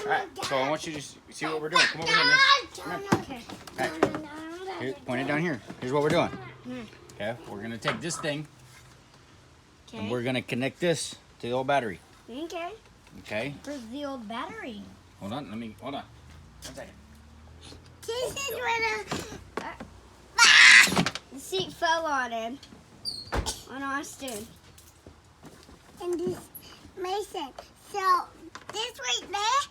Alright, so I want you to see what we're doing. Come over here, miss. Come here. Okay. Alright. Here, point it down here. Here's what we're doing. Okay, we're gonna take this thing and we're gonna connect this to the old battery. Okay. Okay. Where's the old battery? Hold on, hold on. 1 second. This is where the seat fell on him. On Austin. And this Mason. So this right there,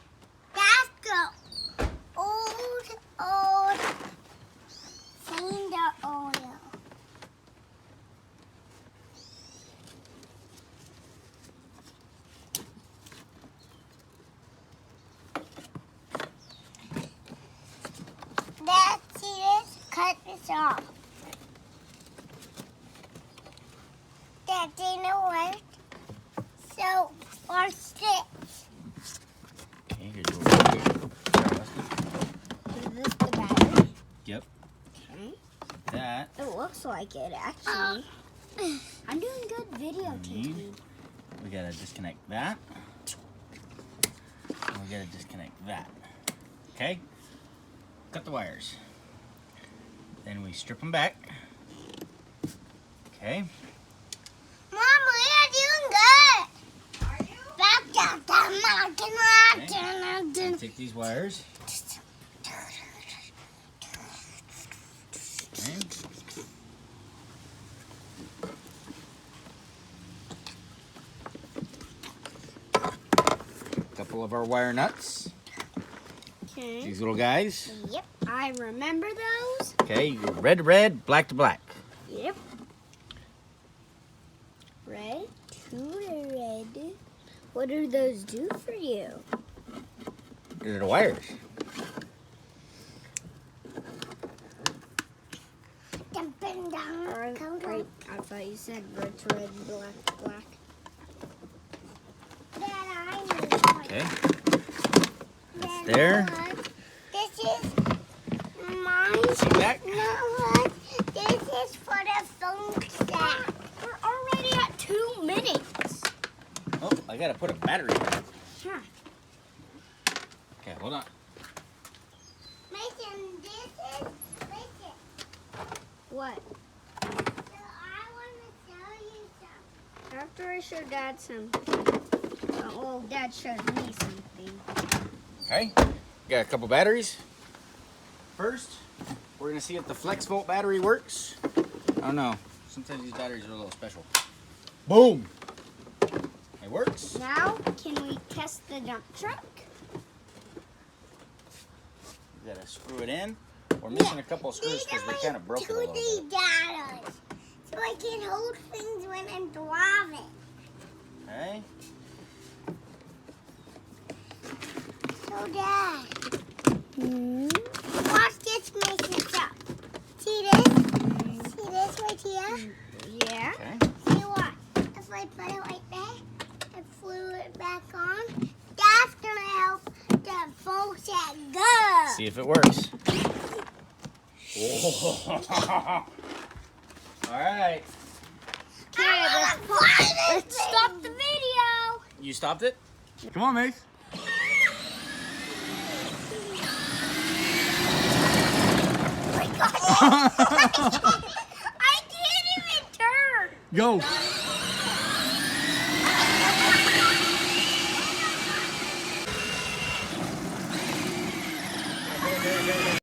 that's the old cylinder oil. Let's see this. Cut this off. That didn't work. So, watch this. Okay, here's what we're doing. Is this the battery? Yep. Okay. That. It looks like it, actually. I'm doing good videotaping. We gotta disconnect that. And we gotta disconnect that. Okay? Cut the wires. Then we strip them back. Okay? Mom, we are doing good. Are you? Back down the mountain. Take these wires. Okay. Couple of our wire nuts. Okay. These little guys. Yep, I remember those. Okay, red to red, black to black. Yep. Red to red. What do those do for you? These are the wires. Jumping down. Right. I thought you said red to red, black to black. Dad, I know. Okay. Dad, there. look. This is mine. See that? No, look. This is for the phone set. We're already at 2 minutes. Oh, I gotta put a battery in it. Sure. Okay, hold on. Mason, this is, listen. What? So I want to tell you something. After I show Dad something. Well, Dad showed me something. Okay, got a couple batteries. First, we're gonna see if the flex volt battery works. I don't know. Sometimes these batteries are a little special. Boom! It works. Now, can we test the dump truck? You gotta screw it in. We're missing a couple of screws because we kind of broke it a little bit. 2D data. So I can hold things when I'm driving. Okay. So Dad, watch this Mason truck. See this? See this right here? Yeah. Okay. See what? If I put it right there and flew it back on, that's gonna help the phone set go. See if it works. All right. Okay, let's stop the video. You stopped it? Come on, Mace. I can't even turn. Go.